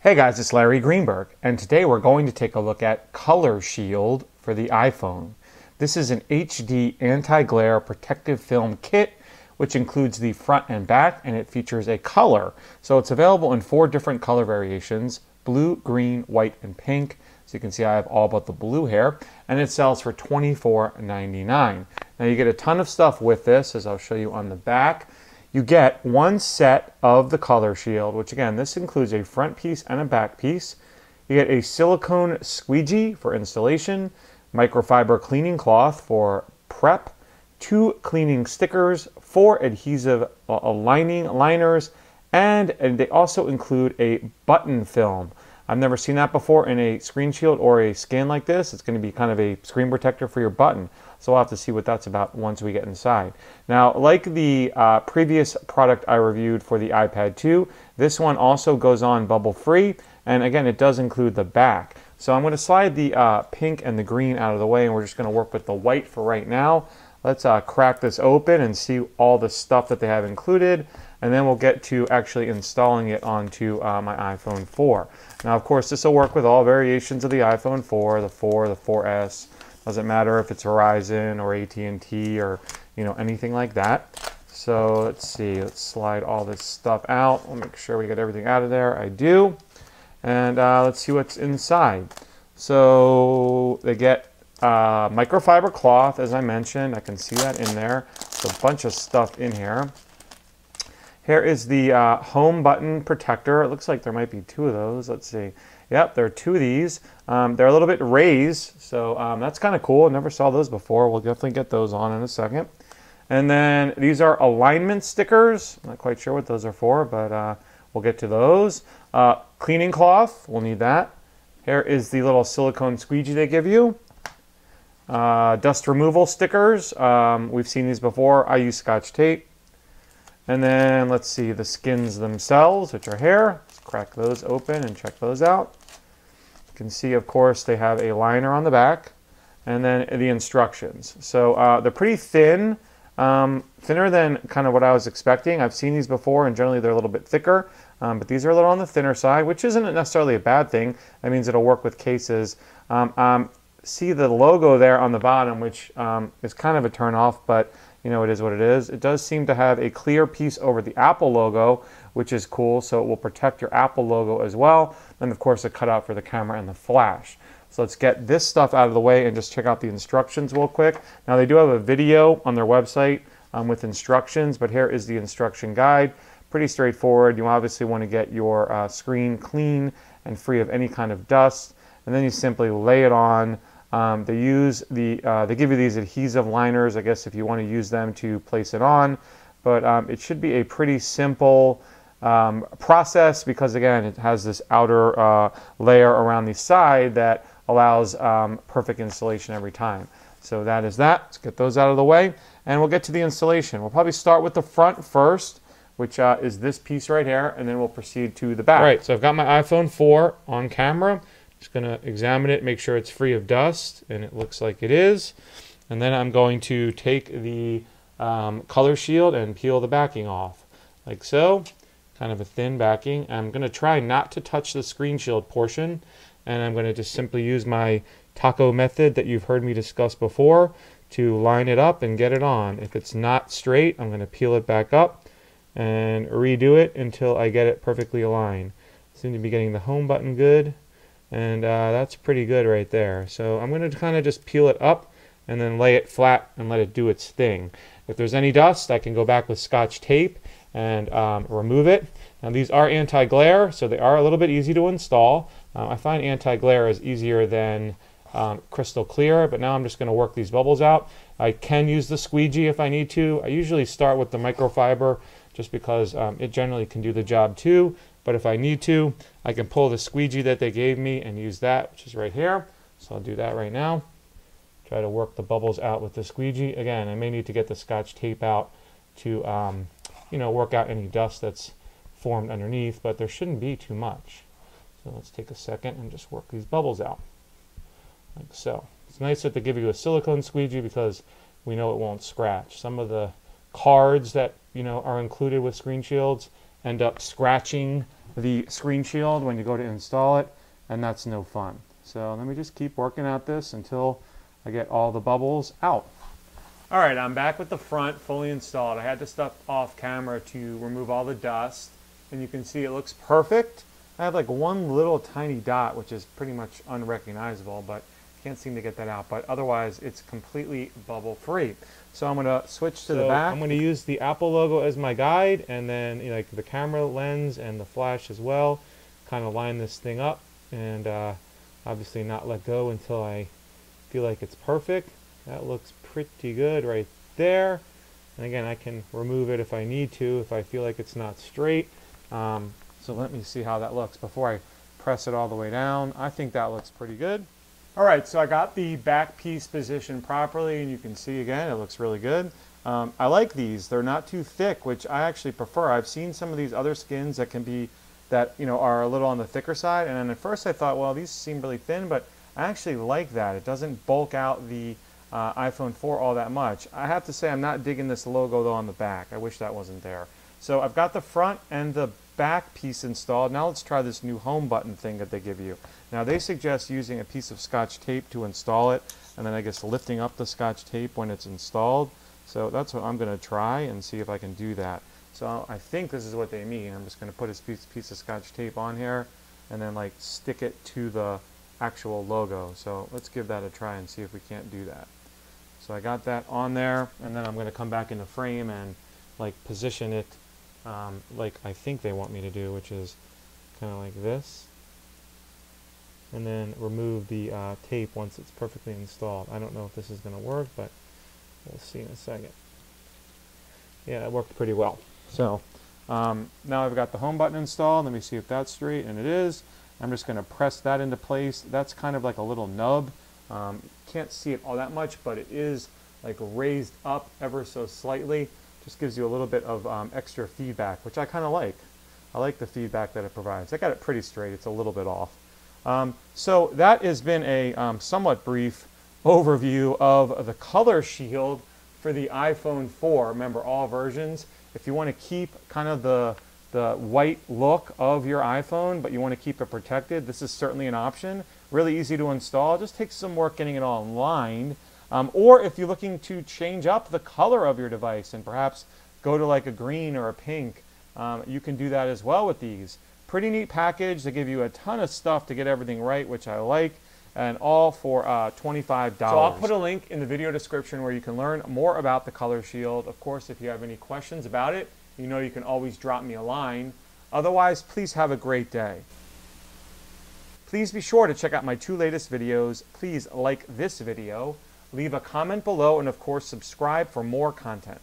Hey guys, it's Larry Greenberg, and today we're going to take a look at Color Shield for the iPhone. This is an HD anti-glare protective film kit, which includes the front and back, and it features a color. So it's available in 4 different color variations: blue, green, white, and pink. So you can see I have all but the blue here, and it sells for $24.99. Now you get a ton of stuff with this, as I'll show you on the back. You get one set of the Color Shield, which again, this includes a front piece and a back piece. You get a silicone squeegee for installation, microfiber cleaning cloth for prep, 2 cleaning stickers, 4 adhesive liners, and they also include a button film. I've never seen that before in a screen shield or a skin like this. It's going to be kind of a screen protector for your button. So we'll have to see what that's about once we get inside. Now, like the previous product I reviewed for the iPad 2, this one also goes on bubble free. And again, it does include the back. So I'm going to slide the pink and the green out of the way, and we're just going to work with the white for right now. Let's crack this open and see all the stuff that they have included, and then we'll get to actually installing it onto my iPhone 4. Now, of course, this will work with all variations of the iPhone 4, the 4, the 4S. Doesn't matter if it's Verizon or AT&T or anything like that. So let's see. Let's slide all this stuff out. We'll make sure we get everything out of there. I do. And let's see what's inside. So they get microfiber cloth, as I mentioned. I can see that in there. There's a bunch of stuff in here. Here is the home button protector. It looks like there might be 2 of those. Let's see. Yep, there are 2 of these. They're a little bit raised, so that's kind of cool. I never saw those before. We'll definitely get those on in a second. And then these are alignment stickers. I'm not quite sure what those are for, but we'll get to those. Cleaning cloth, we'll need that. Here is the little silicone squeegee they give you. Dust removal stickers. We've seen these before. I use Scotch tape. And then let's see the skins themselves, which are here. Let's crack those open and check those out. You can see, of course, they have a liner on the back, and then the instructions. So they're pretty thin, thinner than kind of what I was expecting. I've seen these before, and generally they're a little bit thicker, but these are a little on the thinner side, which isn't necessarily a bad thing. That means it'll work with cases. See the logo there on the bottom, which is kind of a turn off, but it is what it is. It does seem to have a clear piece over the Apple logo, which is cool, so it will protect your Apple logo as well. And of course, a cutout for the camera and the flash. So let's get this stuff out of the way and just check out the instructions real quick. Now, they do have a video on their website with instructions, but here is the instruction guide. Pretty straightforward. You obviously want to get your screen clean and free of any kind of dust, and then you simply lay it on. They give you these adhesive liners, I guess, if you want to use them to place it on. But it should be a pretty simple process because, again, it has this outer layer around the side that allows perfect installation every time. So that is that. Let's get those out of the way, and we'll get to the installation. We'll probably start with the front first, which is this piece right here, and then we'll proceed to the back. All right, so I've got my iPhone 4 on camera. Just going to examine it, make sure it's free of dust, and it looks like it is. And then I'm going to take the Color Shield and peel the backing off, like so. Kind of a thin backing. I'm going to try not to touch the screen shield portion, and I'm going to just simply use my taco method that you've heard me discuss before to line it up and get it on. If it's not straight, I'm going to peel it back up and redo it until I get it perfectly aligned. Seem to be getting the home button good. And that's pretty good right there. So I'm going to kind of just peel it up and then lay it flat and let it do its thing. If there's any dust, I can go back with Scotch tape and remove it. Now, these are anti-glare, so they are a little bit easy to install. I find anti-glare is easier than crystal clear, but now I'm just going to work these bubbles out. I can use the squeegee if I need to. I usually start with the microfiber just because it generally can do the job too. But if I need to, I can pull the squeegee that they gave me and use that, which is right here. So I'll do that right now. Try to work the bubbles out with the squeegee. Again, I may need to get the Scotch tape out to, work out any dust that's formed underneath, but there shouldn't be too much. So let's take a second and just work these bubbles out, like so. It's nice that they give you a silicone squeegee because we know it won't scratch. Some of the cards that, are included with screen shields end up scratching the screen shield when you go to install it, and that's no fun. So let me just keep working at this until I get all the bubbles out. All right, I'm back with the front fully installed. I had to step off camera to remove all the dust, and you can see it looks perfect. I have like one little tiny dot, which is pretty much unrecognizable, but can't seem to get that out. But otherwise, it's completely bubble free. So I'm gonna switch to the back. I'm gonna use the Apple logo as my guide, and then like the camera lens and the flash as well. Kind of line this thing up, and obviously not let go until I feel like it's perfect. That looks pretty good right there. And again, I can remove it if I need to, if I feel like it's not straight. So let me see how that looks before I press it all the way down. I think that looks pretty good. All right, so I got the back piece positioned properly, and you can see again, it looks really good. I like these. They're not too thick, which I actually prefer. I've seen some of these other skins that can be, that are a little on the thicker side, and then at first I thought, well, these seem really thin, but I actually like that. It doesn't bulk out the iPhone 4 all that much. I have to say I'm not digging this logo though on the back. I wish that wasn't there. So I've got the front and the back piece installed. Now let's try this new home button thing that they give you. Now they suggest using a piece of Scotch tape to install it, and then I guess lifting up the Scotch tape when it's installed. So that's what I'm going to try and see if I can do that. So I think this is what they mean. I'm just going to put a piece of Scotch tape on here and then like stick it to the actual logo. So let's give that a try and see if we can't do that. So I got that on there, and then I'm going to come back into frame and like position it like I think they want me to do, which is kind of like this, and then remove the tape once it's perfectly installed. I don't know if this is going to work, but we'll see in a second. Yeah, it worked pretty well. So now I've got the home button installed. Let me see if that's straight, and it is. I'm just going to press that into place. That's kind of like a little nub. Can't see it all that much, but it is like raised up ever so slightly. Just gives you a little bit of extra feedback, which I kind of like. I like the feedback that it provides. I got it pretty straight. It's a little bit off. So that has been a somewhat brief overview of the color shield for the iPhone 4. Remember, all versions. If you want to keep kind of the white look of your iPhone, but you want to keep it protected, this is certainly an option. Really easy to install. Just takes some work getting it all aligned. Or if you're looking to change up the color of your device and perhaps go to like a green or a pink, you can do that as well with these. Pretty neat package. They give you a ton of stuff to get everything right, which I like, and all for $25. So I'll put a link in the video description where you can learn more about the color shield. Of course, if you have any questions about it, you know you can always drop me a line. Otherwise, please have a great day. Please be sure to check out my 2 latest videos. Please like this video, leave a comment below, and of course subscribe for more content.